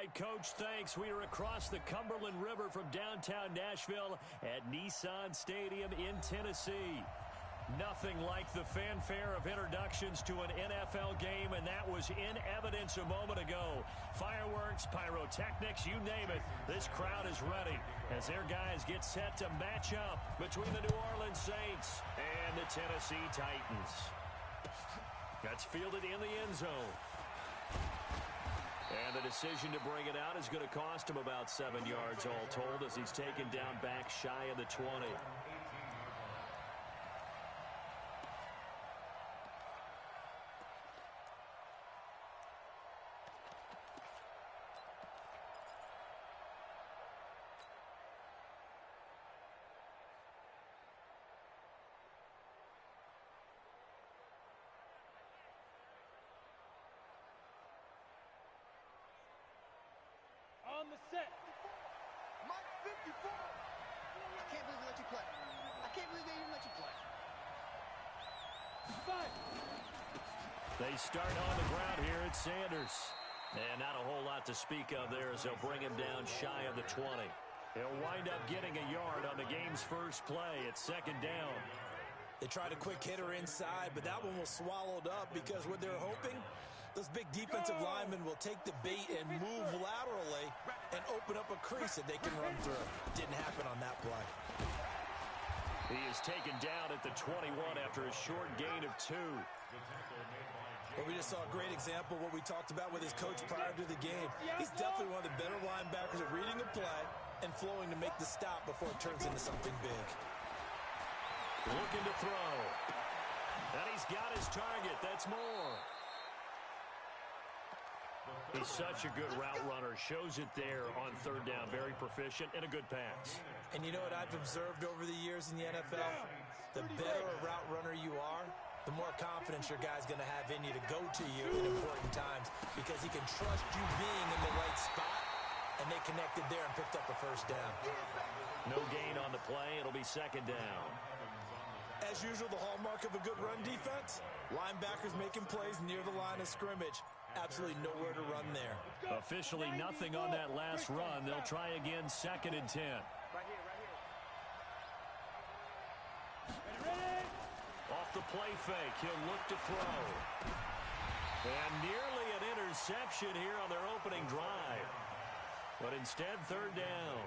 right, Coach, thanks. We are across the Cumberland River from downtown Nashville at Nissan Stadium in Tennessee. Nothing like the fanfare of introductions to an NFL game, and that was in evidence a moment ago. Fireworks, pyrotechnics, you name it. This crowd is ready as their guys get set to match up between the New Orleans Saints and the Tennessee Titans. That's fielded in the end zone. And the decision to bring it out is going to cost him about 7 yards all told as he's taken down back shy of the 20. On the set. Mike 54. I can't believe they let you play. I can't believe they even let you play. 5. They start on the ground here at Sanders. And not a whole lot to speak of there as they'll bring him down shy of the 20. He'll wind up getting a yard on the game's first play. It's second down. They tried a quick hitter inside, but that one was swallowed up because what they're hoping, those big defensive linemen will take the bait and move laterally and open up a crease that they can run through. It didn't happen on that play. He is taken down at the 21 after a short gain of 2. Well, we just saw a great example of what we talked about with his coach prior to the game. He's definitely one of the better linebackers at reading a play and flowing to make the stop before it turns into something big. Looking to throw. And he's got his target. That's more. He's such a good route runner. Shows it there on third down. Very proficient and a good pass. And you know what I've observed over the years in the NFL? The better a route runner you are, the more confidence your guy's going to have in you to go to you in important times because he can trust you being in the right spot, and they connected there and picked up a first down. No gain on the play. It'll be second down. As usual, the hallmark of a good run defense, linebackers making plays near the line of scrimmage. Absolutely nowhere to run there. Officially nothing on that last run. They'll try again, second and 10. Right here, right Ready? Off the play fake, he'll look to throw. And nearly an interception here on their opening drive. But instead, third down.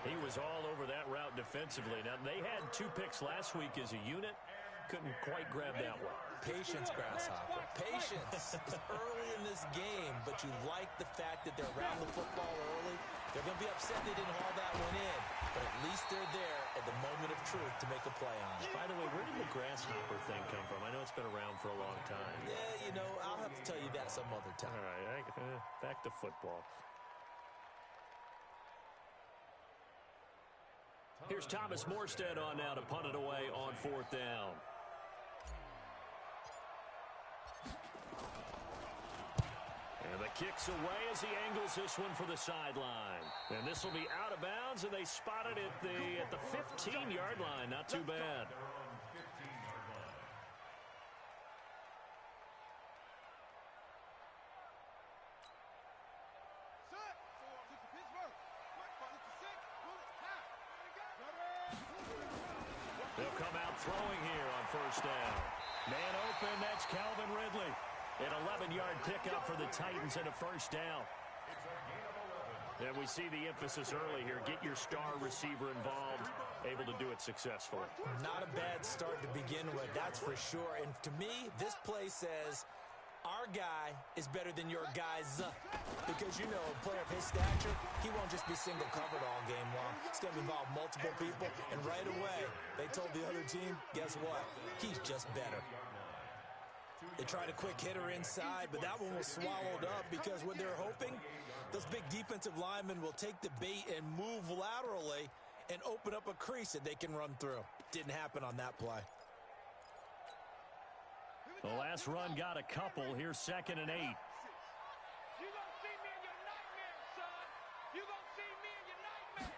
He was all over that route defensively. Now, they had 2 picks last week as a unit. Couldn't quite grab that one. Patience, Grasshopper. Patience. It's early in this game, but you like the fact that they're around the football early. They're going to be upset they didn't haul that one in, but at least they're there at the moment of truth to make a play on it. By the way, where did the grasshopper thing come from? I know it's been around for a long time. Yeah, you know, I'll have to tell you that some other time. All right, back to football. Here's Thomas Morstead on now to punt it away on fourth down. And the kick's away as he angles this one for the sideline. And this will be out of bounds, and they spot it at the 15-yard line. Not too bad. They'll come out throwing here on first down. Man open, that's Calvin Ridley. An 11-yard pickup for the Titans and a first down. And we see the emphasis early here. Get your star receiver involved, able to do it successfully. Not a bad start to begin with, that's for sure. And to me, this play says our guy is better than your guys. Because, you know, a player of his stature, he won't just be single covered all game long. It's going to involve multiple people. And right away, they told the other team, guess what? He's just better. They tried a quick hitter inside, but that one was swallowed up because what they're hoping, those big defensive linemen will take the bait and move laterally and open up a crease that they can run through. Didn't happen on that play. The last run got a couple. Here's second and 8. You gonna see me in your nightmares, son. You gonna see me in your nightmares.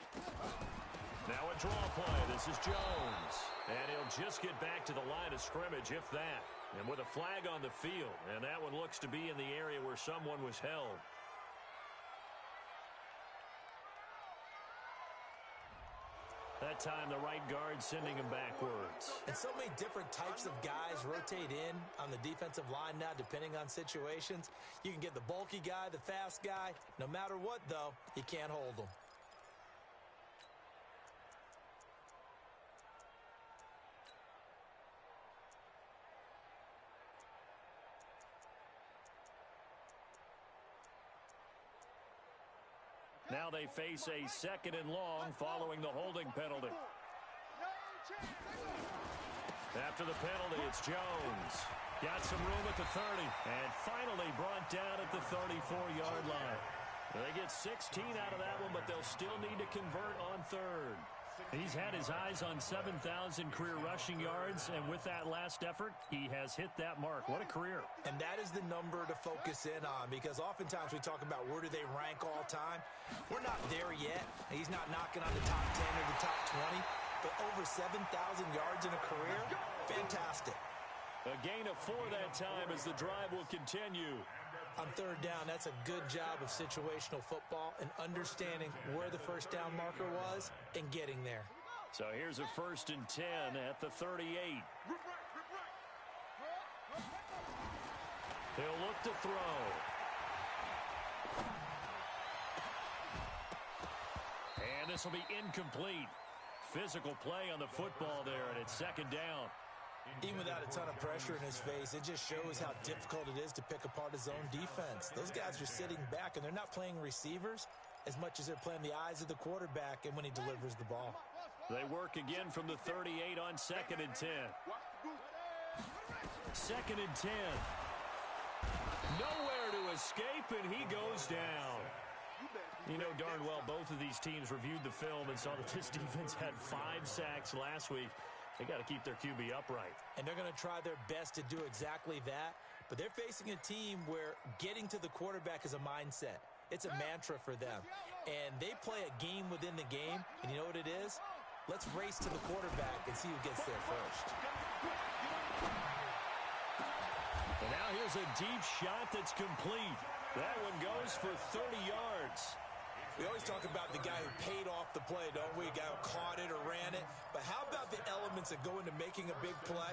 Now a draw play. This is Jones. And he'll just get back to the line of scrimmage, if that. And with a flag on the field. And that one looks to be in the area where someone was held. That time, the right guard sending him backwards. And so many different types of guys rotate in on the defensive line now, depending on situations. You can get the bulky guy, the fast guy. No matter what, though, you can't hold them. Now they face a 2nd and long following the holding penalty. After the penalty, it's Jones. Got some room at the 30 and finally brought down at the 34-yard line. They get 16 out of that one, but they'll still need to convert on 3rd. He's had his eyes on 7,000 career rushing yards, and with that last effort, he has hit that mark. What a career. And that is the number to focus in on, because oftentimes we talk about where do they rank all time. We're not there yet. He's not knocking on the top 10 or the top 20, but over 7,000 yards in a career, fantastic. A gain of 4 that time as the drive will continue. On 3rd down, that's a good job of situational football and understanding where the first down marker was and getting there. So here's a 1st and 10 at the 38. He'll look to throw. And this will be incomplete. Physical play on the football there, and it's 2nd down. Even without a ton of pressure in his face, it just shows how difficult it is to pick apart his own defense. Those guys are sitting back, and they're not playing receivers as much as they're playing the eyes of the quarterback and when he delivers the ball. They work again from the 38 on 2nd and 10. 2nd and 10. Nowhere to escape, and he goes down. You know darn well both of these teams reviewed the film and saw that this defense had 5 sacks last week. They got to keep their QB upright. And they're going to try their best to do exactly that. But they're facing a team where getting to the quarterback is a mindset. It's a mantra for them. And they play a game within the game. And you know what it is? Let's race to the quarterback and see who gets there first. And now here's a deep shot that's complete. That one goes for 30 yards. We always talk about the guy who paid off the play, don't we? A guy who caught it or ran it. But how about the elements that go into making a big play?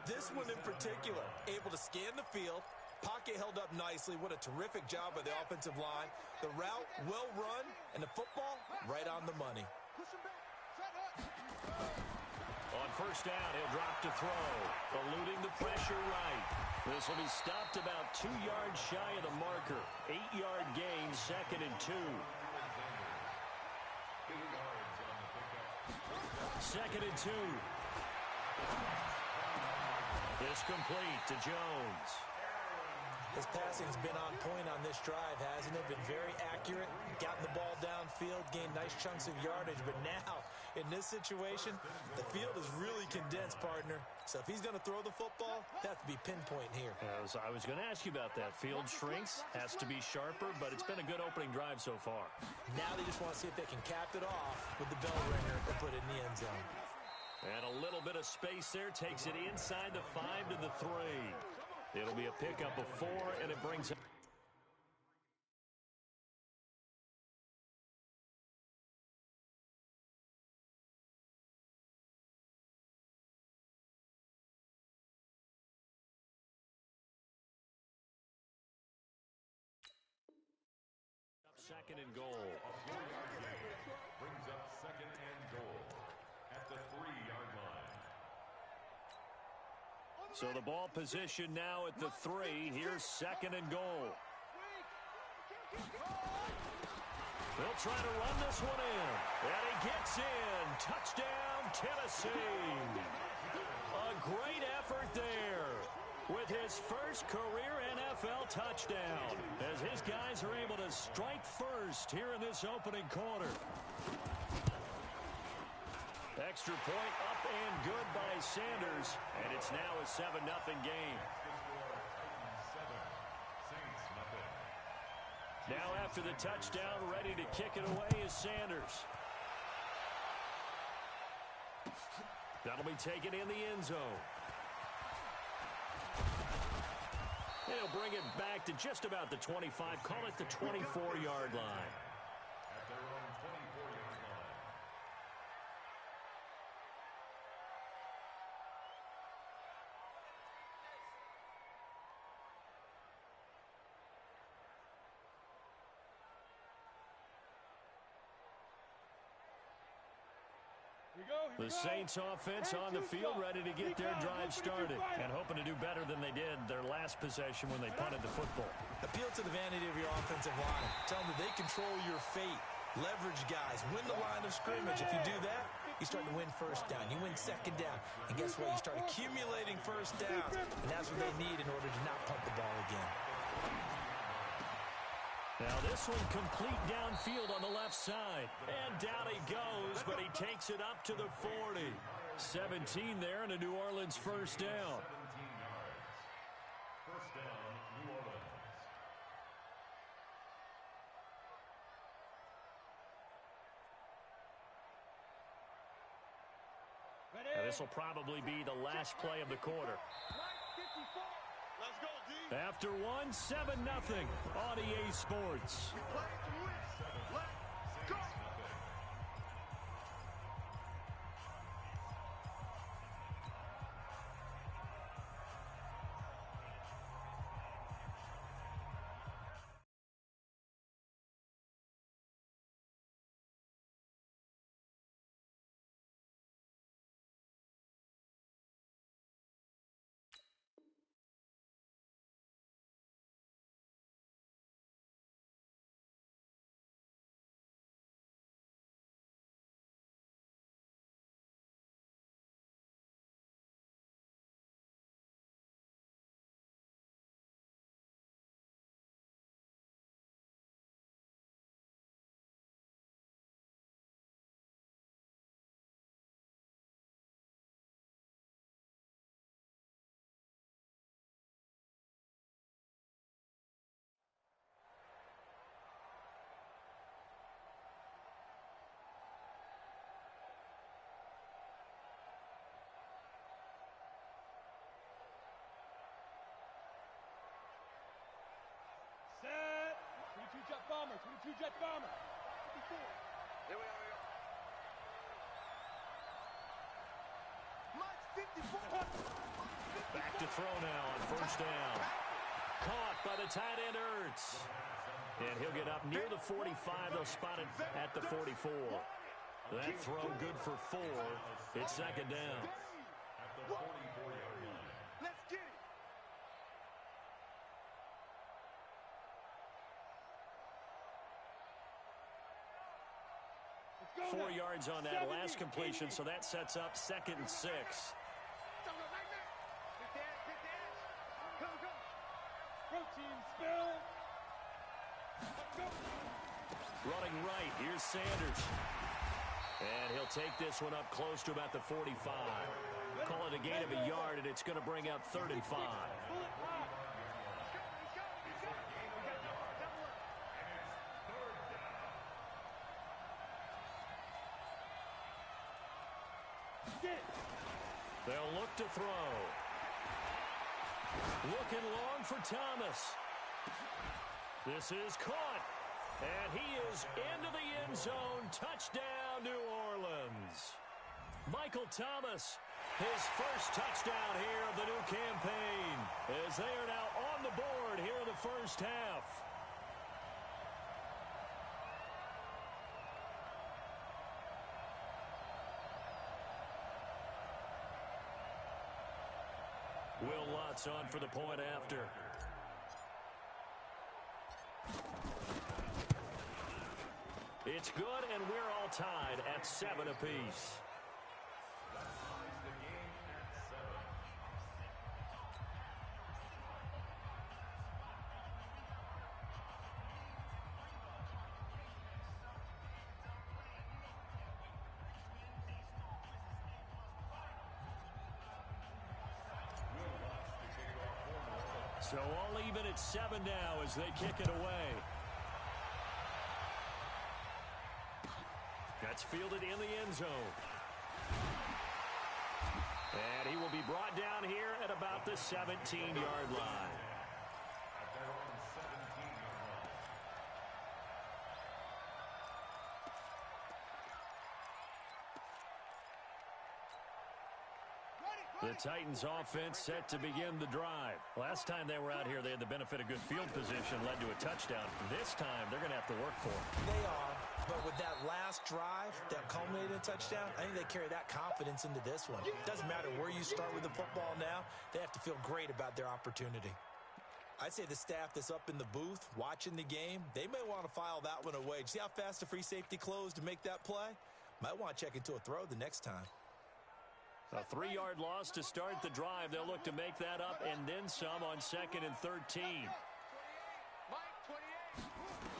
This one in particular, able to scan the field, pocket held up nicely. What a terrific job by the offensive line. The route, well run, and the football, right on the money. On 1st down, he'll drop to throw, eluding the pressure right. This will be stopped about 2 yards shy of the marker. 8-yard gain, 2nd and 2. 2nd and 2. It's complete to Jones. His passing's been on point on this drive, hasn't it? Been very accurate, gotten the ball downfield, gained nice chunks of yardage. But now, in this situation, the field is really condensed, partner. So if he's going to throw the football, that has to be pinpoint here. I was going to ask you about that. Field shrinks, has to be sharper, but it's been a good opening drive so far. Now they just want to see if they can cap it off with the bell ringer and put it in the end zone. And a little bit of space there takes it inside the 5 to the 3. It'll be a pickup of 4, and it brings up. Second and goal. Brings up 2nd and goal at the 3-yard line. So the ball position now at the 3. Here's 2nd and goal. They'll try to run this one in. And he gets in. Touchdown, Tennessee. A great effort there with his first career NFL touchdown as his guys are able to strike first here in this opening quarter. Extra point up and good by Sanders, and it's now a 7-0 game. Now after the touchdown, ready to kick it away is Sanders. That'll be taken in the end zone. They'll bring it back to just about the 25, call it the 24-yard line. At their own 24-yard line. The Saints offense on the field, ready to get their drive started and hoping to do better than they did their last possession when they punted the football. Appeal to the vanity of your offensive line. Tell them that they control your fate. Leverage guys. Win the line of scrimmage. If you do that, you start to win first down. You win second down. And guess what? You start accumulating first downs. And that's what they need in order to not punt the ball again. Now this one complete downfield on the left side. And down he goes, but he takes it up to the 40. 17 there and a New Orleans first down. 17 yards. First down, New Orleans. Now this will probably be the last play of the quarter. Let's go, D. After one, 7-0 on EA Sports. We play to win. Let's go. Set. 22 jet bomber. 22 jet bomber. 54. Here we are. Mike's 54. Back to throw now on first down. Caught by the tight end Ertz. And he'll get up near the 45. They'll spot it at the 44. That throw good for 4. It's second down. At the 44-yard line. Let's get it. 4 yards on that last completion, so that sets up 2nd and 6. Protein spill. Running right, here's Sanders. And he'll take this one up close to about the 45. Call it a gain of a yard, and it's going to bring up 3rd and 5. They'll look to throw. Looking long for Thomas. This is caught. And he is into the end zone. Touchdown, New Orleans. Michael Thomas, his first touchdown here of the new campaign, as they are now on the board here in the first half. Will Lutz on for the point after. It's good, and we're all tied at 7 apiece. So all even at 7 now as they kick it away. That's fielded in the end zone. And he will be brought down here at about the 17-yard line. At their own 17-yard line. The Titans offense set to begin the drive. Last time they were out here, they had the benefit of good field position, led to a touchdown. This time, they're going to have to work for it. They are. But with that last drive, that culminated touchdown, I think they carry that confidence into this one. It doesn't matter where you start with the football now. They have to feel great about their opportunity. I'd say the staff that's up in the booth watching the game, they may want to file that one away. See how fast the free safety closed to make that play? Might want to check into a throw the next time. A 3-yard loss to start the drive. They'll look to make that up and then some on 2nd and 13.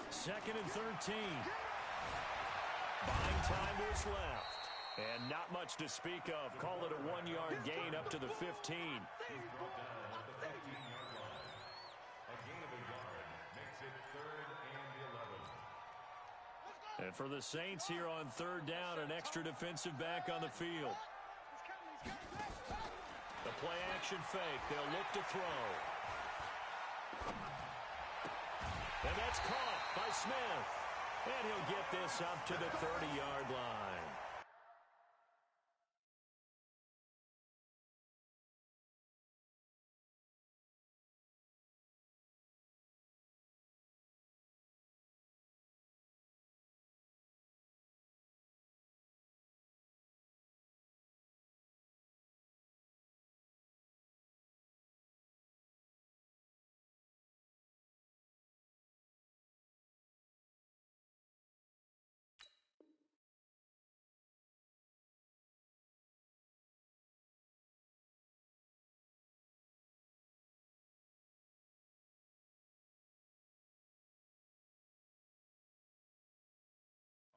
Second and 13. Buying time is left. And not much to speak of. Call it a 1-yard gain up to the 15. He's brought down at the 15-yard line. A gain of a yard makes it 3rd and 11. And for the Saints here on 3rd down, an extra defensive back on the field. The play action fake. They'll look to throw. And that's caught by Smith. And he'll get this up to the 30-yard line.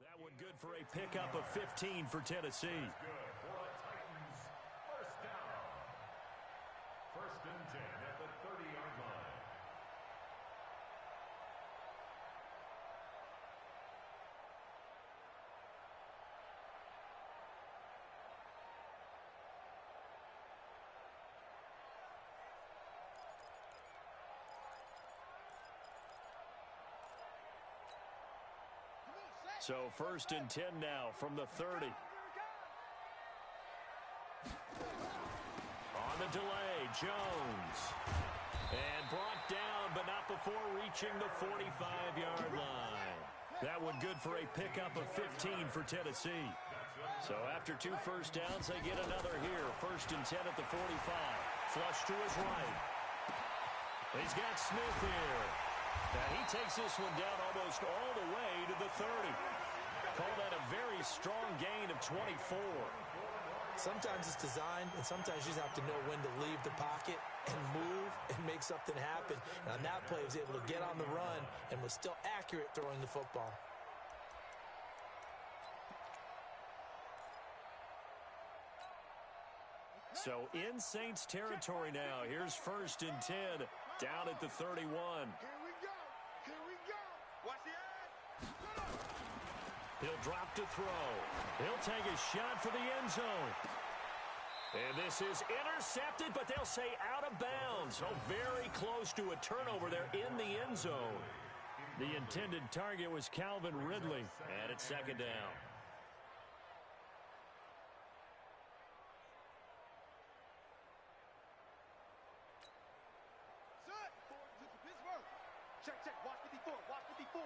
That one good for a pickup of 15 for Tennessee. Good for a Titans first down. 1st and 10 at the 30-yard line. So 1st and 10 now from the 30. On the delay, Jones. And brought down, but not before reaching the 45-yard line. That one good for a pickup of 15 for Tennessee. So after 2 first downs, they get another here. 1st and 10 at the 45. Flush to his right. He's got Smith here. And he takes this one down almost all the way to the 30. Call that a very strong gain of 24. Sometimes it's designed, and sometimes you just have to know when to leave the pocket and move and make something happen. And on that play, he was able to get on the run and was still accurate throwing the football. So in Saints territory now. Here's 1st and 10 down at the 31. Here we go. Here we go. Watch the edge. He'll drop to throw. He'll take a shot for the end zone. And this is intercepted, but they'll say out of bounds. Oh, very close to a turnover there in the end zone. The intended target was Calvin Ridley, and it's 2nd down. Set. Pittsburgh. Check, check. Watch 54. Watch 54.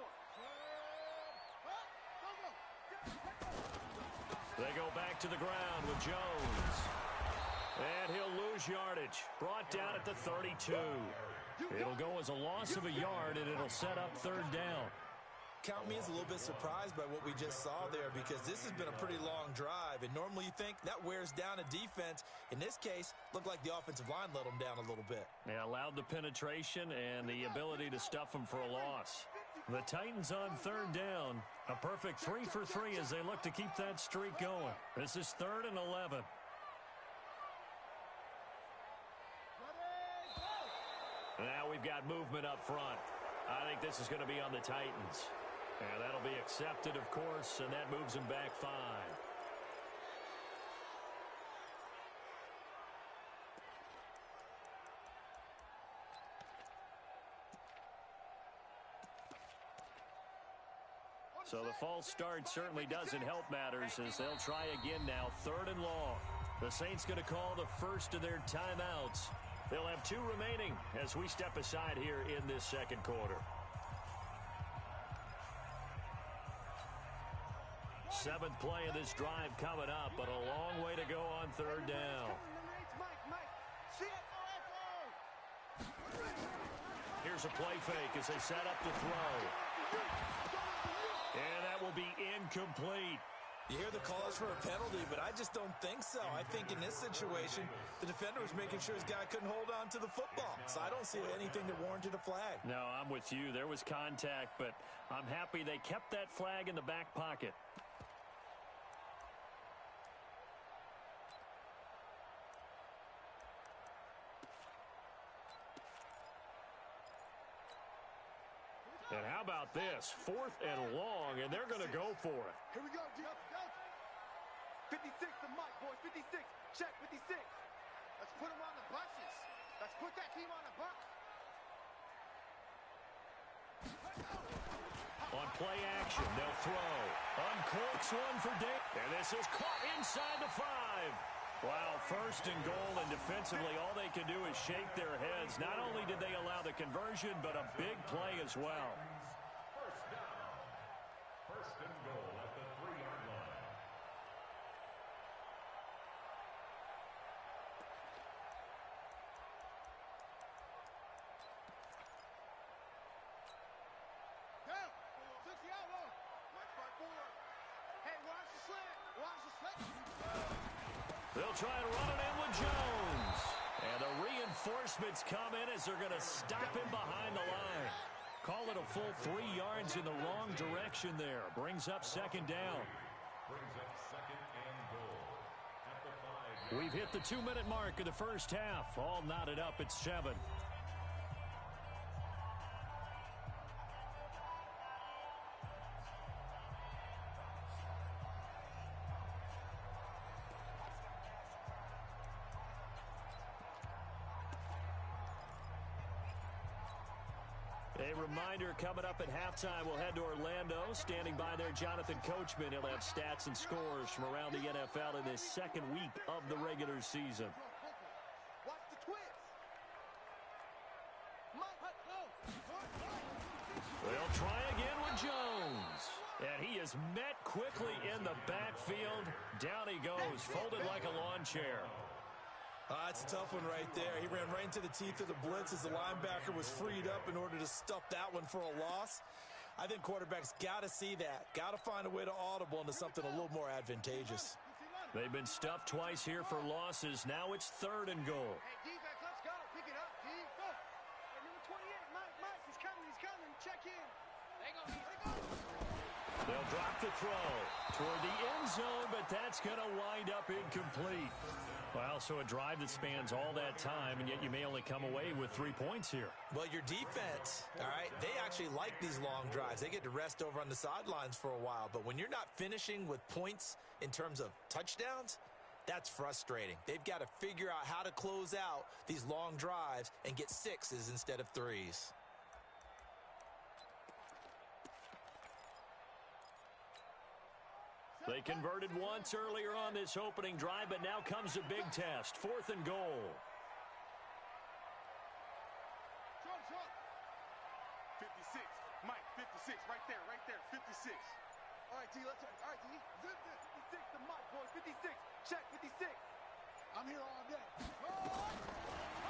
They go back to the ground with Jones. And he'll lose yardage. Brought down at the 32. It'll go as a loss of a yard, and it'll set up 3rd down. Count me as a little bit surprised by what we just saw there, because this has been a pretty long drive, and normally you think that wears down a defense. In this case, looked like the offensive line let them down a little bit. They allowed the penetration and the ability to stuff them for a loss. The Titans on 3rd down. A perfect 3 for 3 as they look to keep that streak going. This is 3rd and 11. Now we've got movement up front. I think this is going to be on the Titans. And that'll be accepted, of course, and that moves them back 5. So the false start certainly doesn't help matters as they'll try again now, 3rd and long. The Saints going to call the first of their timeouts. They'll have 2 remaining as we step aside here in this 2nd quarter. Seventh play of this drive coming up, but a long way to go on third down. Here's a play fake as they set up to throw. And that will be incomplete. You hear the calls for a penalty, but I just don't think so. I think in this situation, the defender was making sure his guy couldn't hold on to the football. So I don't see anything that warranted a flag. No, I'm with you. There was contact, but I'm happy they kept that flag in the back pocket. And how about this? 4th and long, and they're going to go for it. Here we go, D. 56 to Mike, boys. 56. Check 56. Let's put him on the buses. Let's put that team on the bus. On play action, they'll throw. Uncorks one for Dave. And this is caught inside the 5. Wow, 1st and goal, and defensively, all they can do is shake their heads. Not only did they allow the conversion, but a big play as well. First down. 1st and goal at the 3-yard line. Down. 60 out low. Let's fight forward. Hey, watch the slant. Watch the slant. They'll try and run it in with Jones. And the reinforcements come in as they're going to stop him behind the line. Call it a full 3 yards in the wrong direction there. Brings up 2nd down. Brings up 2nd and goal at the 5-yard line. We've hit the 2-minute mark of the first half. All knotted up at 7. A reminder coming up at halftime, we'll head to Orlando. Standing by there, Jonathan Coachman. He'll have stats and scores from around the NFL in this 2nd week of the regular season. Watch the twist. They'll try again with Jones. And he is met quickly in the backfield. Down he goes, folded like a lawn chair. That's a tough one right there. He ran right into the teeth of the blitz as the linebacker was freed up in order to stuff that one for a loss. I think quarterbacks got to see that. Got to find a way to audible into something a little more advantageous. They've been stuffed twice here for losses. Now it's 3rd and goal. Hey, defense, let's go. Pick it up, D. Go. Hey, number 28, Mike, he's coming, Check in. They go. They'll drop the throw toward the end zone, but that's going to wind up incomplete. Well, so a drive that spans all that time, and yet you may only come away with 3 points here. Well, your defense, all right, they actually like these long drives. They get to rest over on the sidelines for a while. But when you're not finishing with points in terms of touchdowns, that's frustrating. They've got to figure out how to close out these long drives and get 6s instead of 3s. They converted once earlier on this opening drive, but now comes a big test. 4th and goal. 56. Mike, 56. Right there. 56. All right, D, let's all right, D. Zip this. 56 to Mike, boys. 56. Check 56. I'm here all day.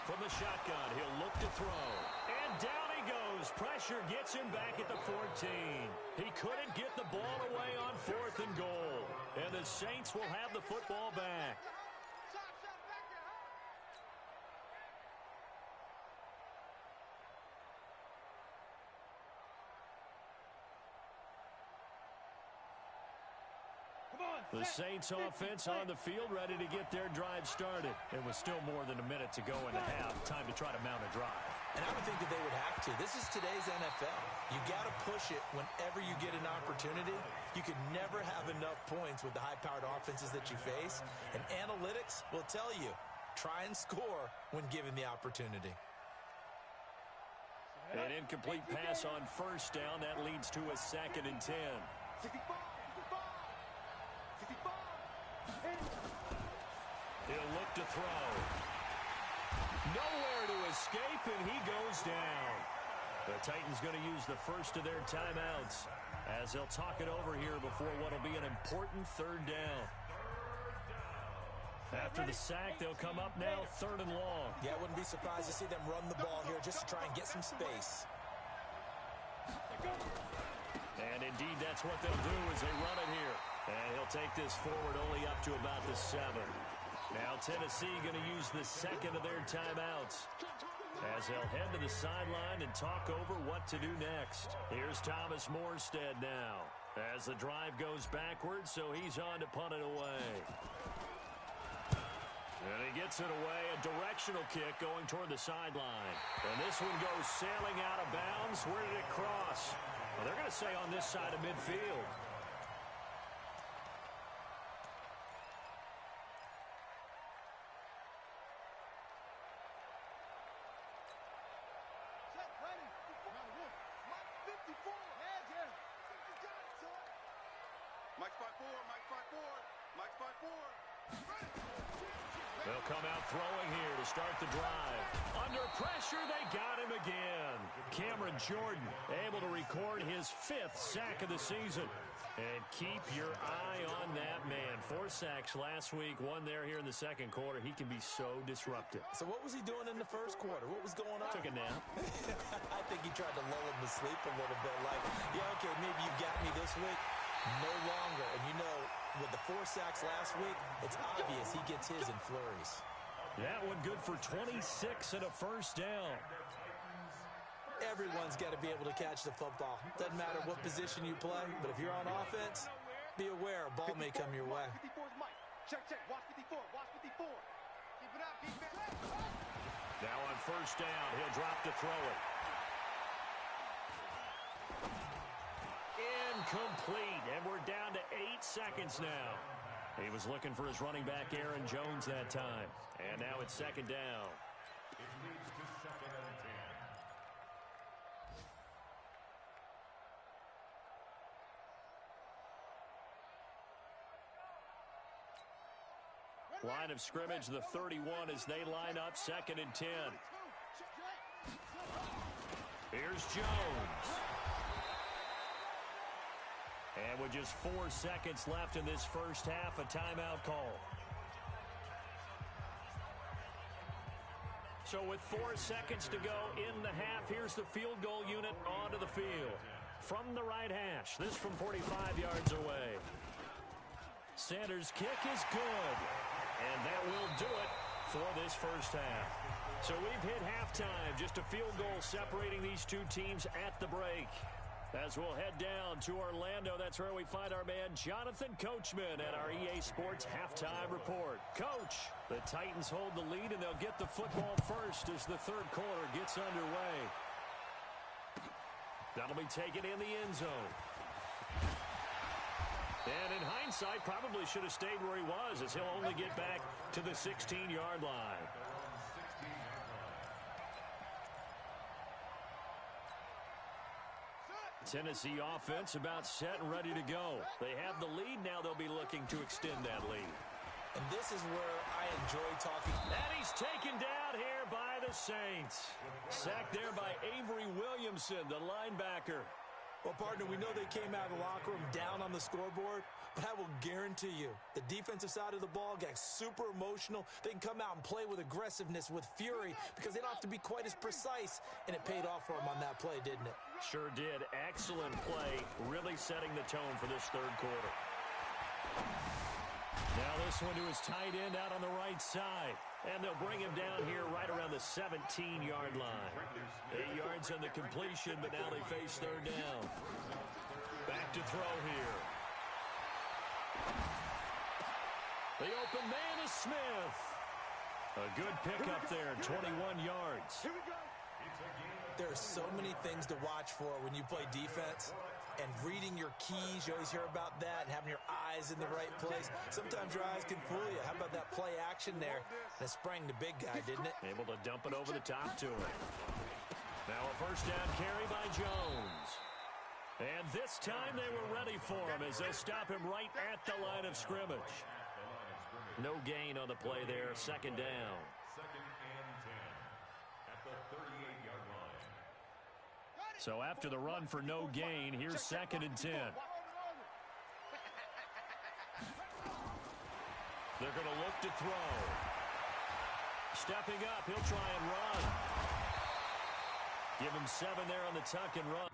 From the shotgun, he'll look to throw. And down he goes. Pressure gets him back at the 14. He couldn't get the ball away on 4th and goal. And the Saints will have the football back. The Saints offense on the field, ready to get their drive started. It was still more than a minute to go in the half. Time to try to mount a drive. And I would think that they would have to. This is today's NFL. You got to push it whenever you get an opportunity. You can never have enough points with the high-powered offenses that you face. And analytics will tell you, try and score when given the opportunity. An incomplete pass on 1st down. That leads to a 2nd and 10. 65. He'll look to throw. Nowhere to escape, and he goes down. The Titans going to use the first of their timeouts as they'll talk it over here before what will be an important third down. After the sack, they'll come up now 3rd and long. Yeah, I wouldn't be surprised to see them run the ball here just to try and get some space. And indeed, that's what they'll do as they run it here. And he'll take this forward only up to about the 7. Now Tennessee going to use the second of their timeouts as they'll head to the sideline and talk over what to do next. Here's Thomas Morstead now as the drive goes backwards, so he's on to punt it away. And he gets it away, a directional kick going toward the sideline. And this one goes sailing out of bounds. Where did it cross? Well, they're going to say on this side of midfield. Mike 5-4, Mike 5-4, Mike 5-4. They'll come out throwing here to start the drive. Under pressure, they got him again. Cameron Jordan able to record his 5th sack of the season. And keep your eye on that man. 4 sacks last week, 1 there here in the second quarter. He can be so disruptive. So what was he doing in the first quarter? What was going on? Took a nap. I think he tried to lull him to sleep a little bit. Like, yeah, okay, maybe you got me this week. No longer. And you know, with the 4 sacks last week, it's obvious he gets his in flurries. That one good for 26 and a first down. Everyone's got to be able to catch the football. Doesn't matter what position you play, but if you're on offense, be aware a ball may come your way. 54 is Mike. Check, check. Watch 54. Watch 54. Keep it up, defense. Now on first down, he'll drop to throw it. Incomplete, and we're down to 8 seconds now. He was looking for his running back, Aaron Jones, that time. And now it's 2nd down. It leads to 2nd and 10. Line of scrimmage, the 31 as they line up 2nd and 10. Here's Jones. And with just 4 seconds left in this first half, a timeout call. So with 4 seconds to go in the half, here's the field goal unit onto the field. From the right hash, this from 45 yards away. Sanders' kick is good. And that will do it for this first half. So we've hit halftime, just a field goal separating these two teams at the break. As we'll head down to Orlando, that's where we find our man Jonathan Coachman at our EA Sports Halftime Report. Coach, the Titans hold the lead, and they'll get the football first as the third quarter gets underway. That'll be taken in the end zone. And in hindsight, probably should have stayed where he was, as he'll only get back to the 16-yard line. Tennessee offense about set and ready to go. They have the lead. Now they'll be looking to extend that lead. And this is where I enjoy talking. And he's taken down here by the Saints. Sacked there by Avery Williamson, the linebacker. Well, partner, we know they came out of the locker room down on the scoreboard, but I will guarantee you the defensive side of the ball got super emotional. They can come out and play with aggressiveness, with fury, because they don't have to be quite as precise, and it paid off for them on that play, didn't it? Sure did. Excellent play, really setting the tone for this third quarter. Now this one to his tight end out on the right side. And they'll bring him down here right around the 17-yard line. 8 yards on the completion, but now they face third down. Back to throw here. The open man is Smith. A good pickup there, 21 yards. Here we go. There are so many things to watch for when you play defense. And reading your keys, you always hear about that, and having your eyes in the right place. Sometimes your eyes can fool you. How about that play action there? That sprang the big guy, didn't it? Able to dump it over the top to him. Now a first down carry by Jones. And this time they were ready for him as they stop him right at the line of scrimmage. No gain on the play there, second down. 2nd and 10 at the 38-yard line. So after the run for no gain, here's 2nd and 10. They're going to look to throw. Stepping up, he'll try and run. Give him 7 there on the tuck and run.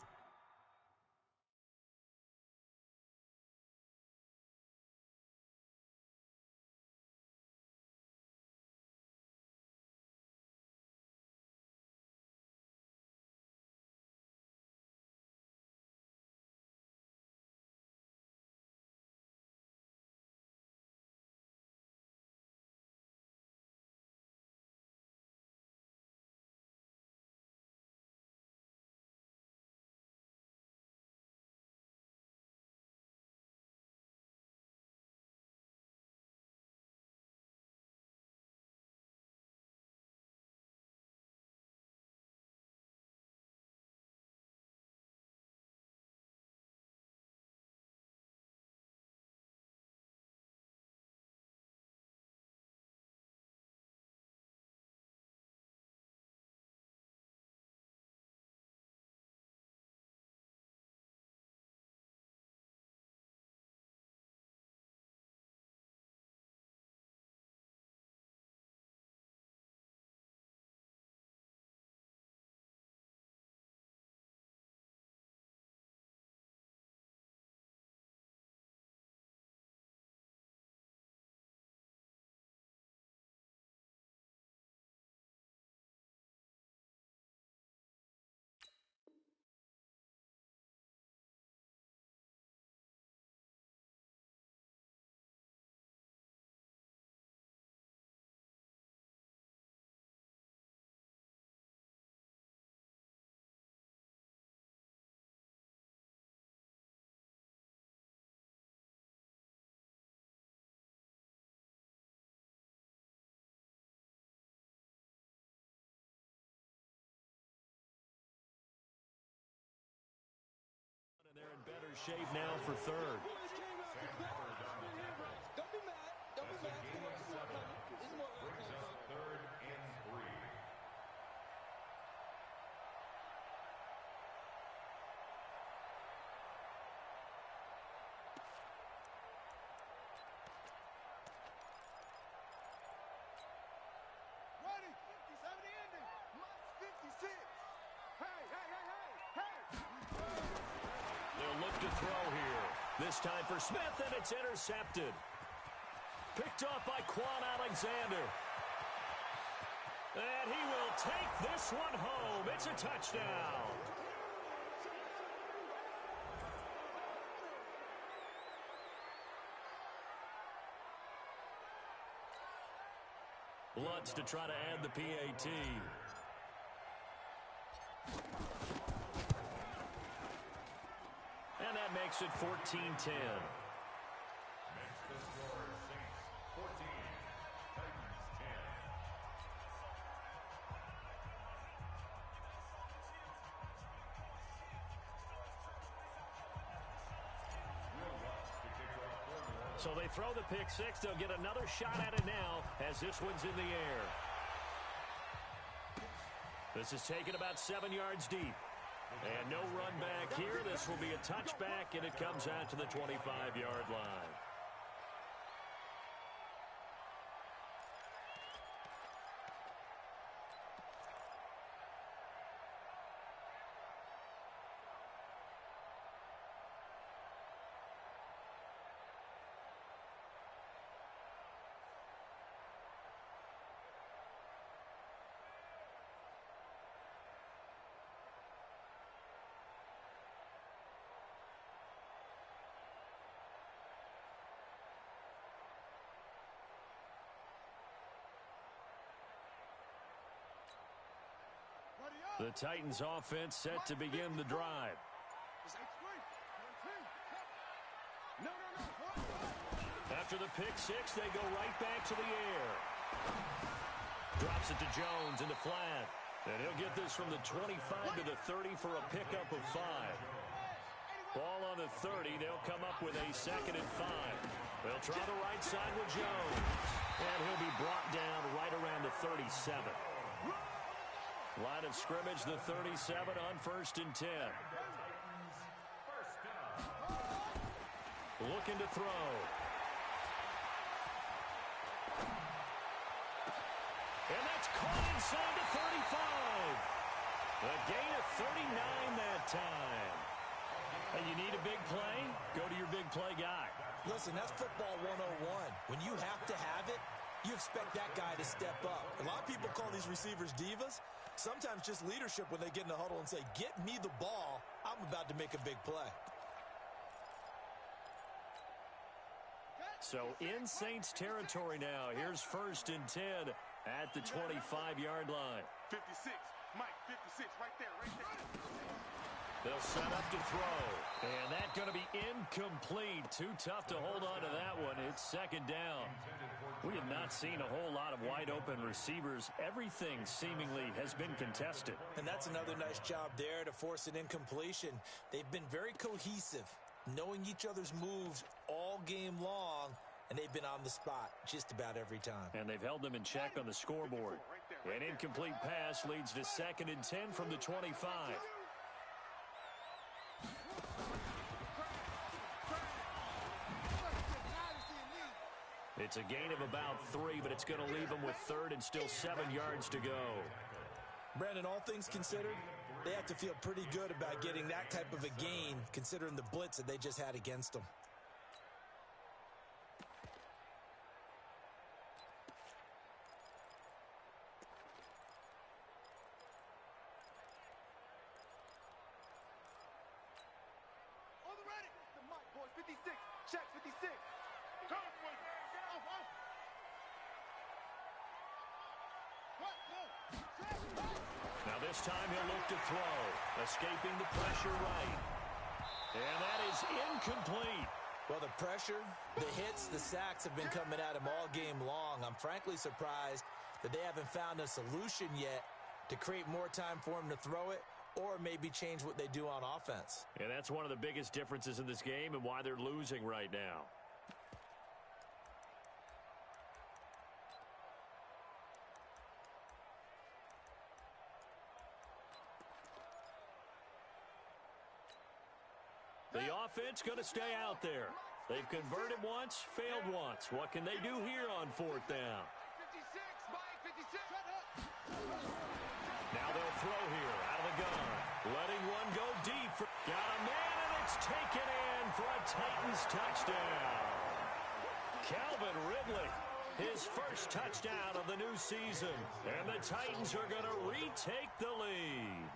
They're in better shape now for 3rd. Don't be mad. Don't be mad. It's more Brings up 3rd and 3. Ready? 50-70 ending. Mike's 56. Hey, hey, hey, hey, hey. They'll look to throw here. This time for Smith, and it's intercepted. Picked off by Quan Alexander. And he will take this one home. It's a touchdown. Lutz to try to add the PAT. And that makes it 14-10. Makes the score Saints 14, Titans 10. So they throw the pick 6. They'll get another shot at it now as this one's in the air. This is taken about 7 yards deep. And no run back here. This will be a touchback, and it comes out to the 25-yard line. The Titans offense set to begin the drive. After the pick 6, they go right back to the air. Drops it to Jones into flat. And he'll get this from the 25 to the 30 for a pickup of 5. Ball on the 30. They'll come up with a 2nd and 5. They'll try the right side with Jones. And he'll be brought down right around the 37. Line of of scrimmage, the 37 on 1st and 10. First down. Looking to throw. And that's caught inside the 35. A gain of 39 that time. And you need a big play? Go to your big play guy. Listen, that's football 101. When you have to have it, you expect that guy to step up. A lot of people call these receivers divas. Sometimes just leadership when they get in the huddle and say, get me the ball. I'm about to make a big play. So in Saints territory now. Here's 1st and 10 at the 25-yard line. 56. Mike, 56. Right there, right there. They'll set up to throw. And that's going to be incomplete. Too tough to hold on to that one. It's 2nd down. We have not seen a whole lot of wide-open receivers. Everything seemingly has been contested. And that's another nice job there to force an incompletion. They've been very cohesive, knowing each other's moves all game long, and they've been on the spot just about every time. And they've held them in check on the scoreboard. An incomplete pass leads to 2nd and 10 from the 25. It's a gain of about 3, but it's going to leave them with 3rd and still 7 yards to go. Brandon, all things considered, they have to feel pretty good about getting that type of a gain, considering the blitz that they just had against them. On the ready. The Mike boys, 56. Check 56. Come on, boys. Now this time he'll look to throw, escaping the pressure right. And that is incomplete. Well, the pressure, the hits, the sacks have been coming at him all game long. I'm frankly surprised that they haven't found a solution yet to create more time for him to throw it or maybe change what they do on offense. And that's one of the biggest differences in this game and why they're losing right now. The offense going to stay out there. They've converted once, failed once. What can they do here on 4th down? 56, Mike, 56. Now they'll throw here out of the gun. Letting one go deep. Got a man, and it's taken in for a Titans touchdown. Calvin Ridley, his first touchdown of the new season. And the Titans are going to retake the lead.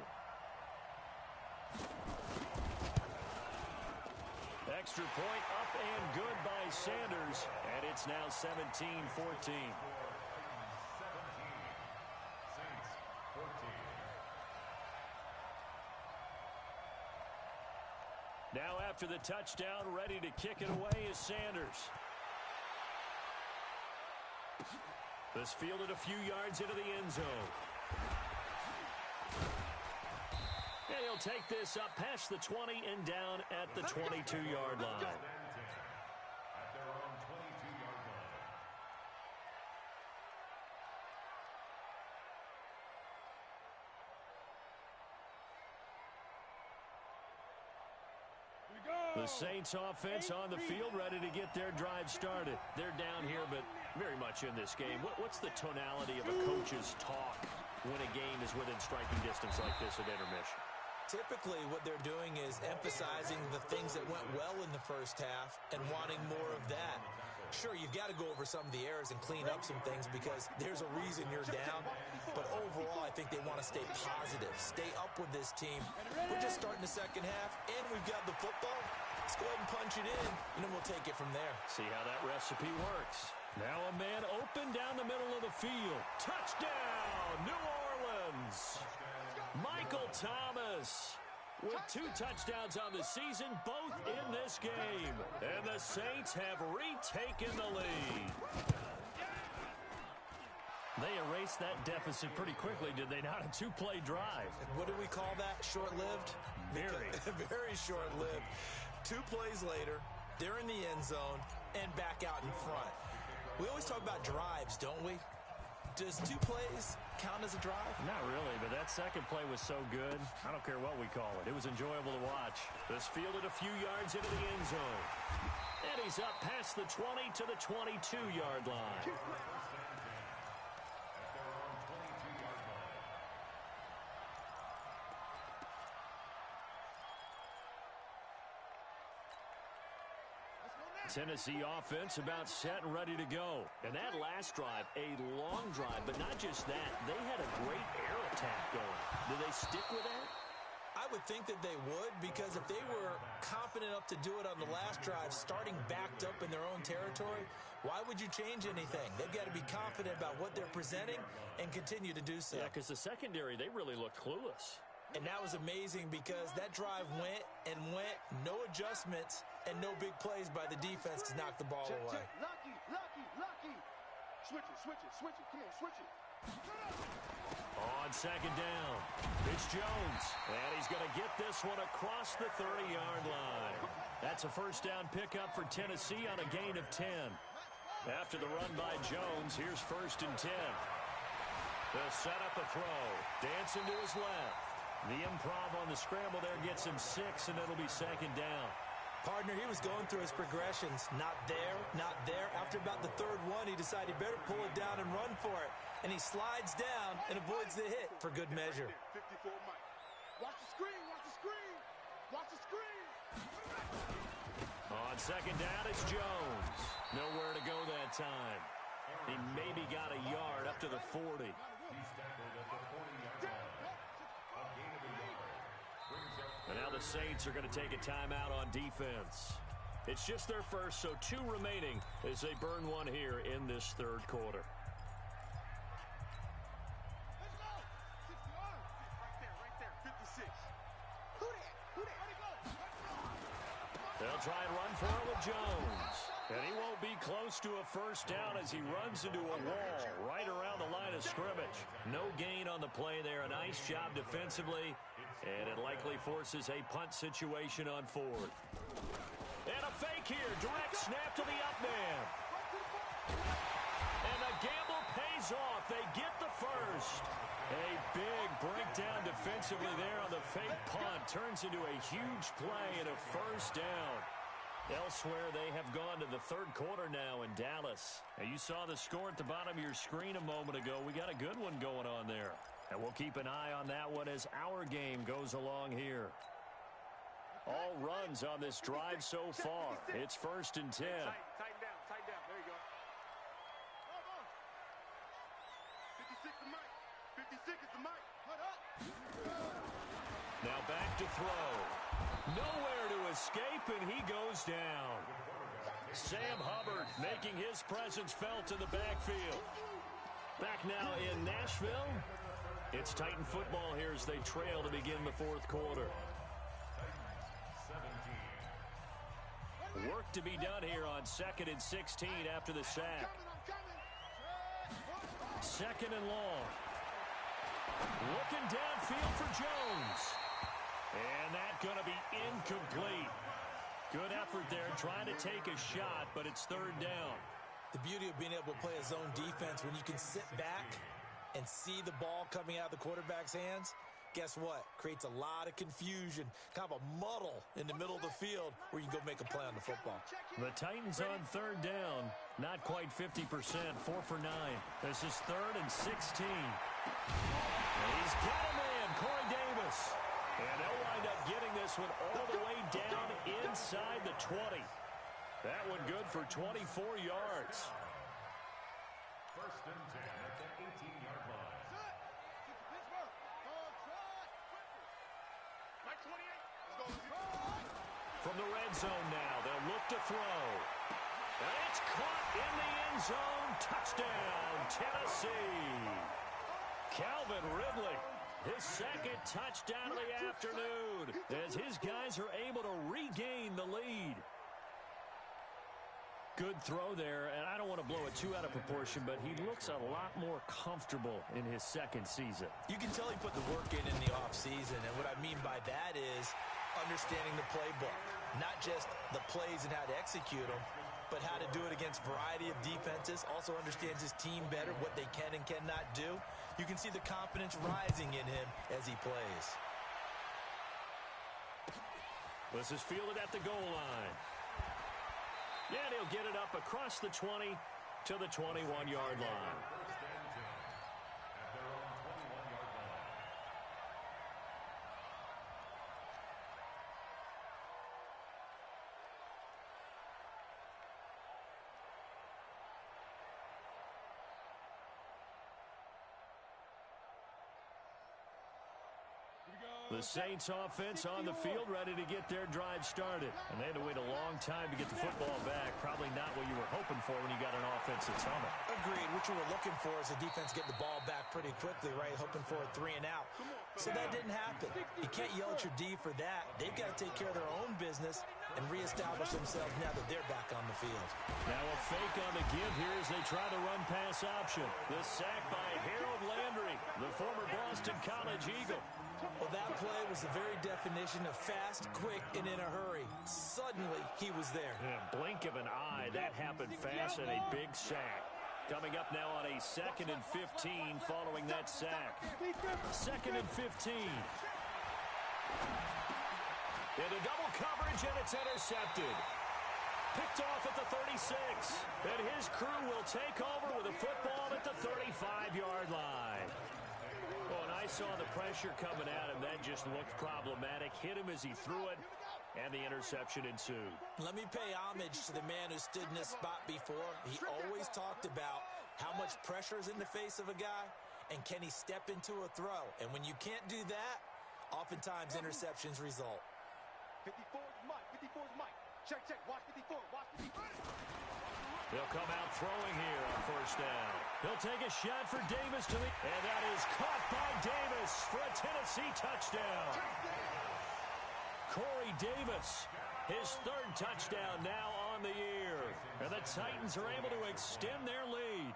Extra point up and good by Sanders. And it's now 17-14. 17. Saints 14. Now after the touchdown, ready to kick it away is Sanders. This fielded a few yards into the end zone. And he'll take this up past the 20 and down at the 22-yard line. At their own 22-yard line. The Saints offense on the field, ready to get their drive started. They're down here, but very much in this game. What's the tonality of a coach's talk when a game is within striking distance like this at intermission? Typically, what they're doing is emphasizing the things that went well in the first half and wanting more of that. Sure, you've got to go over some of the errors and clean up some things because there's a reason you're down. But overall, I think they want to stay positive, stay up with this team. We're just starting the second half, and we've got the football. Let's go ahead and punch it in, and then we'll take it from there. See how that recipe works. Now a man open down the middle of the field. Touchdown, New Orleans. Michael Thomas with 2 touchdowns on the season, both in this game. And the Saints have retaken the lead. They erased that deficit pretty quickly, did they not? A 2-play drive. What do we call that? Short-lived? Very. Very short-lived. 2 plays later, they're in the end zone and back out in front. We always talk about drives, don't we? Does 2 plays count as a drive? Not really, but that second play was so good. I don't care what we call it. It was enjoyable to watch. This fielded a few yards into the end zone. And he's up past the 20 to the 22-yard line. Tennessee offense about set and ready to go. And that last drive, a long drive, but not just that. They had a great air attack going. Do they stick with that? I would think that they would, because if they were confident enough to do it on the last drive, starting backed up in their own territory, why would you change anything? They've got to be confident about what they're presenting and continue to do so. Yeah, because the secondary, they really looked clueless. And that was amazing because that drive went and went, no adjustments, and no big plays by the defense to knock the ball away. Check. Lucky. Switch it. Come on, switch it. On second down, it's Jones. And he's going to get this one across the 30-yard line. That's a first down pickup for Tennessee on a gain of 10. After the run by Jones, here's first and 10. They'll set up a throw. Dancing to his left. The improv on the scramble there gets him 6, and it'll be second down. Partner, he was going through his progressions. Not there, not there. After about the third one, he decided he better pull it down and run for it. And he slides down and avoids the hit for good measure. 54 Mike. Watch the screen. On second down, it's Jones. Nowhere to go that time. He maybe got a yard up to the 40. And now the Saints are going to take a timeout on defense. It's just their first, so 2 remaining as they burn one here in this third quarter. Let's go. 60 right there. 56. Who that? They'll try and run for it with Jones. And he won't be close to a first down as he runs into a wall right around the line of scrimmage. No gain on the play there. A nice job defensively. And it likely forces a punt situation on 4th. And a fake here. Direct snap to the up man. And the gamble pays off. They get the first. A big breakdown defensively there on the fake punt. Turns into a huge play and a first down. Elsewhere, they have gone to the third quarter now in Dallas. And you saw the score at the bottom of your screen a moment ago. We got a good one going on there. And we'll keep an eye on that one as our game goes along here. All runs on this drive so far. It's first and 10. Tighten down. There you go. 56 to Mike. 56 is the Mike. Now back to throw. Nowhere to escape, and he goes down. Sam Hubbard making his presence felt in the backfield. Back now in Nashville. It's Titan football here as they trail to begin the fourth quarter. Work to be done here on 2nd and 16 after the sack. 2nd and long. Looking downfield for Jones. And that's going to be incomplete. Good effort there trying to take a shot, but it's third down. The beauty of being able to play a zone defense when you can sit back and see the ball coming out of the quarterback's hands, guess what? Creates a lot of confusion, kind of a muddle in the middle of the field where you can go make a play on the football. The Titans on third down, not quite 50%, 4 for 9. This is 3rd and 16. He's got a man, Corey Davis. And they'll wind up getting this one all the way down inside the 20. That one good for 24 yards. First and 10 at the 18-yard line. From the red zone now, they'll look to throw. And it's caught in the end zone. Touchdown, Tennessee. Calvin Ridley, his second touchdown of the afternoon as his guys are able to regain the lead. Good throw there, and I don't want to blow it too out of proportion, but he looks a lot more comfortable in his second season. You can tell he put the work in the offseason, and what I mean by that is understanding the playbook. Not just the plays and how to execute them, but how to do it against a variety of defenses. Also understands his team better, what they can and cannot do. You can see the confidence rising in him as he plays. This is fielded at the goal line. And he'll get it up across the 20 to the 21-yard line. The Saints offense on the field, ready to get their drive started. And they had to wait a long time to get the football back. Probably not what you were hoping for when you got an offense that's humming. Agreed. What you were looking for is a defense getting the ball back pretty quickly, right? Hoping for a 3 and out. So that didn't happen. You can't yell at your D for that. They've got to take care of their own business and reestablish themselves now that they're back on the field. Now a fake on the give here as they try the run-pass option. The sack by Harold Landry, the former Boston College Eagle. Well, that play was the very definition of fast, quick, and in a hurry. Suddenly, he was there. Yeah, blink of an eye. That happened fast and a big sack. Coming up now on a 2nd and 15 following that sack. 2nd and 15. Into double coverage, and it's intercepted. Picked off at the 36. And his crew will take over with a football at the 35-yard line. Well, and I saw the pressure coming at him. That just looked problematic. Hit him as he threw it, and the interception ensued. Let me pay homage to the man who stood in this spot before. He always talked about how much pressure is in the face of a guy, and can he step into a throw. And when you can't do that, oftentimes interceptions result. 54 is Mike. 54 is Mike. Check, check. Watch 54. Watch 54. They'll come out throwing here on first down. He'll take a shot for Davis to the... And that is caught by Davis for a Tennessee touchdown. Corey Davis, his 3rd touchdown now on the year. And the Titans are able to extend their lead.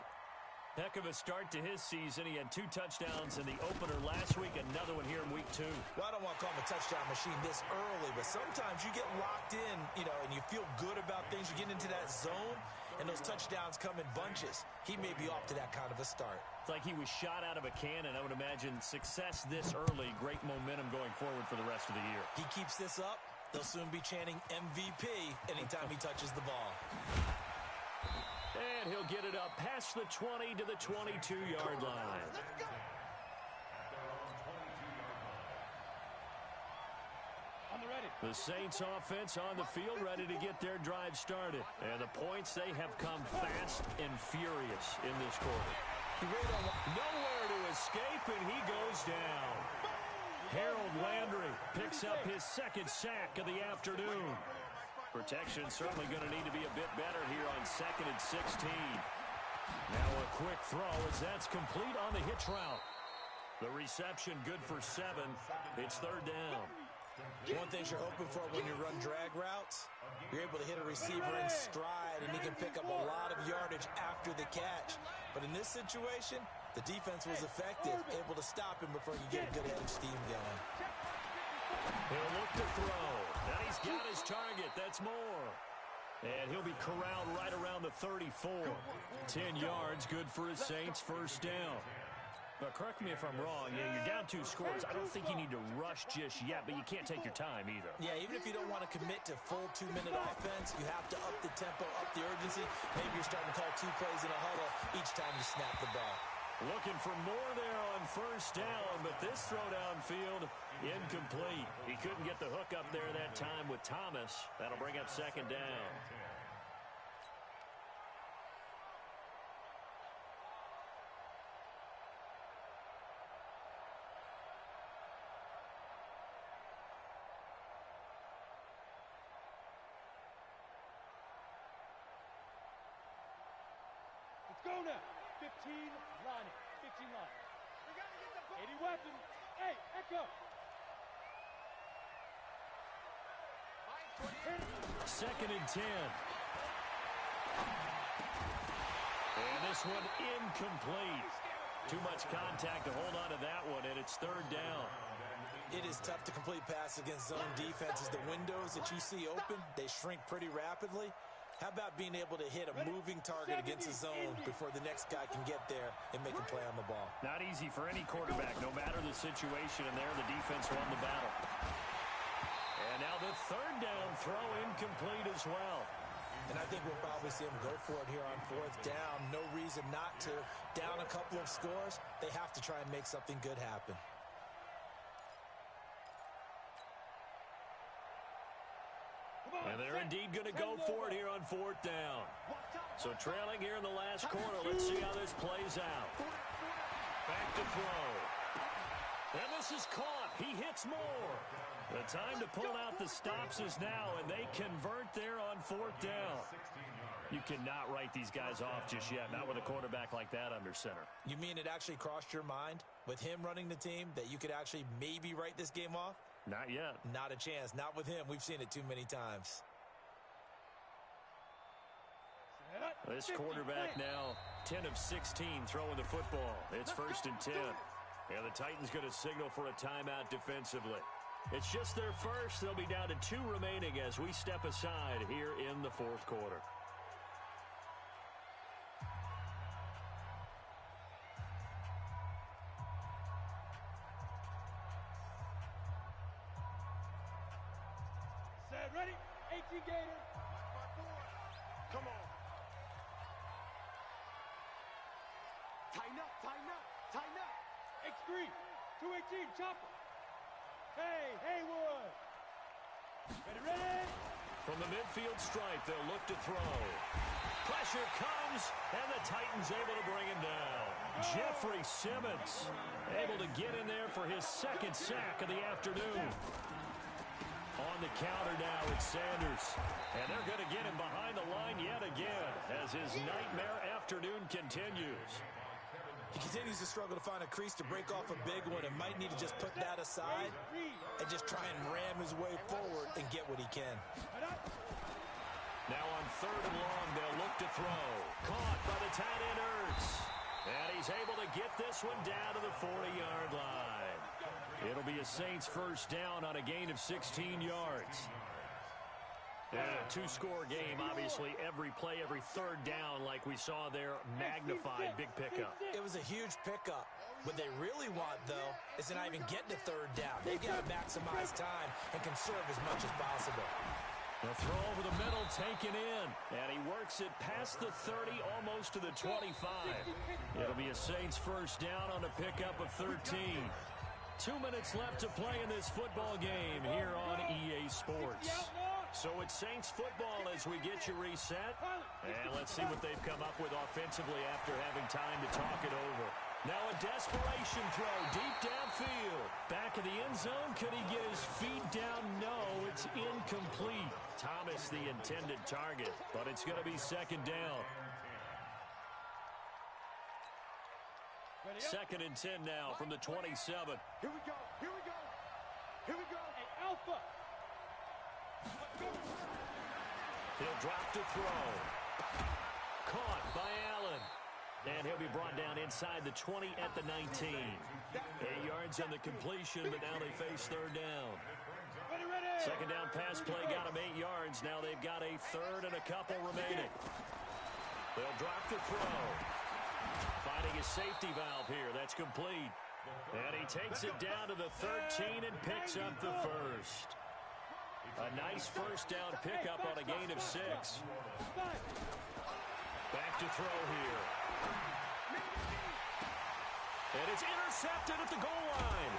Heck of a start to his season. He had 2 touchdowns in the opener last week, another one here in week 2. Well, I don't want to call him a touchdown machine this early, but sometimes you get locked in, and you feel good about things. You get into that zone, and those touchdowns come in bunches. He may be off to that kind of a start. It's like he was shot out of a cannon. I would imagine success this early, great momentum going forward for the rest of the year. He keeps this up, they'll soon be chanting MVP anytime he touches the ball. And he'll get it up past the 20 to the 22-yard line. The Saints offense on the field ready to get their drive started. And the points, they have come fast and furious in this quarter. Nowhere to escape, and he goes down. Harold Landry picks up his 2nd sack of the afternoon. Protection certainly going to need to be a bit better here on 2nd and 16. Now a quick throw as that's complete on the hitch route. The reception good for 7. It's 3rd down. One thing you're hoping for when you run drag routes, you're able to hit a receiver in stride, and he can pick up a lot of yardage after the catch. But in this situation, the defense was effective, able to stop him before you get a good head of steam going. He'll look to throw. Now he's got his target. That's more. And he'll be corralled right around the 34. 10 yards, good for his Saints, 1st down. But correct me if I'm wrong. Yeah, you're down 2 scores. I don't think you need to rush just yet, but you can't take your time either. Yeah, even if you don't want to commit to full 2-minute offense, you have to up the tempo, up the urgency. Maybe you're starting to call 2 plays in a huddle each time you snap the ball. Looking for more there on 1st down, but this throw downfield, incomplete. He couldn't get the hook up there that time with Thomas. That'll bring up 2nd down. Let's go now. 15 line. 15 line. 80 weapons. Hey, Echo. 2nd and 10. And this one incomplete. Too much contact to hold on to that one, and it's 3rd down. It is tough to complete pass against zone defenses. The windows that you see open, they shrink pretty rapidly. How about being able to hit a moving target against a zone before the next guy can get there and make a play on the ball? Not easy for any quarterback, no matter the situation, and there the defense won the battle. And now the third down throw incomplete as well. And I think we'll probably see them go for it here on fourth down. No reason not to. Down a couple of scores, they have to try and make something good happen. And they're indeed going to go for it here on fourth down. So trailing here in the last quarter. Let's see how this plays out. Back to throw. And this is caught. He hits more. The time to pull out the stops is now, and they convert there on fourth down. You cannot write these guys off just yet, not with a quarterback like that under center. You mean it actually crossed your mind with him running the team that you could actually maybe write this game off? Not yet. Not a chance. Not with him. We've seen it too many times. This quarterback now 10 of 16 throwing the football. It's 1st and 10. And the Titans going to signal for a timeout defensively. It's just their first. They'll be down to 2 remaining as we step aside here in the fourth quarter. Set, ready? 18 Gator. Come on. Tighten up, tighten up, tighten up. X3, 218, chopper. Hey, Haywood. Ready? From the midfield stripe, they'll look to throw. Pressure comes, and the Titans able to bring him down. Jeffrey Simmons able to get in there for his 2nd sack of the afternoon. On the counter now, it's Sanders. And they're going to get him behind the line yet again as his nightmare afternoon continues. He continues to struggle to find a crease to break off a big one and might need to just put that aside and just try and ram his way forward and get what he can. Now on 3rd and long, they'll look to throw. Caught by the tight end Ertz. And he's able to get this one down to the 40-yard line. It'll be a Saints first down on a gain of 16 yards. Yeah, 2-score game, obviously. Every play, every 3rd down, like we saw there, magnified, big pickup. It was a huge pickup. What they really want, though, is to not even get to 3rd down. They've got to maximize time and conserve as much as possible. The throw over the middle taken in, and he works it past the 30, almost to the 25. It'll be a Saints first down on a pickup of 13. 2 minutes left to play in this football game here on EA Sports. So it's Saints football as we get you reset. And let's see what they've come up with offensively after having time to talk it over. Now a desperation throw deep downfield. Back of the end zone. Could he get his feet down? No, it's incomplete. Thomas the intended target, but it's going to be 2nd down. 2nd and 10 now from the 27. Here we go, here we go, here we go. Hey, Alpha. He'll drop to throw. Caught by Allen. And he'll be brought down inside the 20 at the 19. 8 yards on the completion, but now they face 3rd down. Ready. 2nd down pass play got them 8 yards. Now they've got a 3rd and a couple remaining. They'll drop to throw. Finding his safety valve here. That's complete. And he takes it down to the 13 and picks up the first. A nice first down pickup on a gain of 6. Back to throw here. And it's intercepted at the goal line.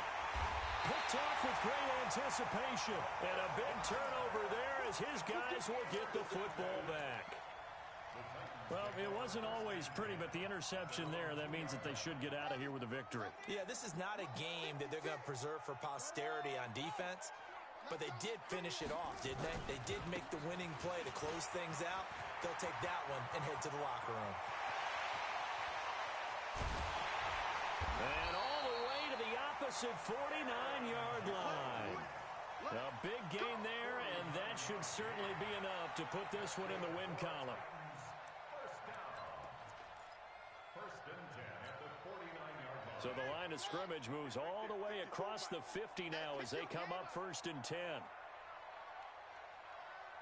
Picked off with great anticipation. And a big turnover there as his guys will get the football back. Well, it wasn't always pretty, but the interception there, that means that they should get out of here with a victory. Yeah, this is not a game that they're going to preserve for posterity on defense, but they did finish it off, didn't they? They did make the winning play to close things out. They'll take that one and head to the locker room. And all the way to the opposite 49-yard line. A big gain there, and that should certainly be enough to put this one in the win column. So the line of scrimmage moves all the way across the 50 now as they come up 1st and 10.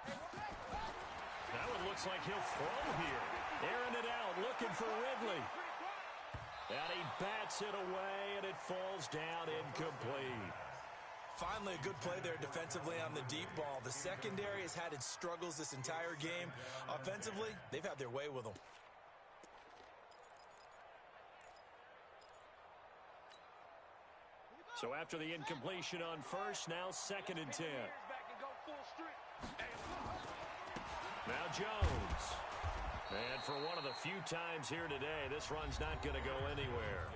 That one looks like he'll throw here. Airing it out, looking for Ridley. And he bats it away, and it falls down incomplete. Finally, a good play there defensively on the deep ball. The secondary has had its struggles this entire game. Offensively, they've had their way with them. So after the incompletion on first, now 2nd and 10. Now Jones. And for one of the few times here today, this run's not going to go anywhere.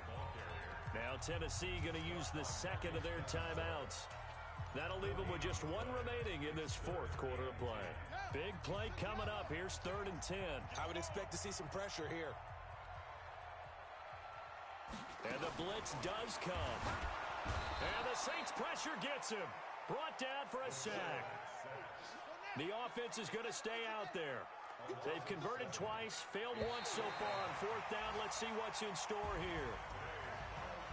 Now Tennessee going to use the second of their timeouts. That'll leave them with just one remaining in this 4th quarter of play. Big play coming up. Here's 3rd and 10. I would expect to see some pressure here. And the blitz does come. And the Saints pressure gets him. Brought down for a sack. The offense is going to stay out there. They've converted twice, failed once so far on 4th down. Let's see what's in store here.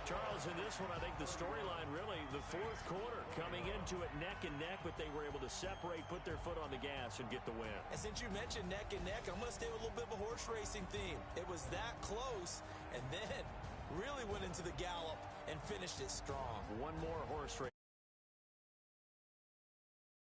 Charles, in this one, I think the storyline really, the 4th quarter, coming into it neck and neck, but they were able to separate, put their foot on the gas, and get the win. And since you mentioned neck and neck, I'm going to stay with a little bit of a horse racing theme. It was that close, and then really went into the gallop and finished it strong. One more horse race.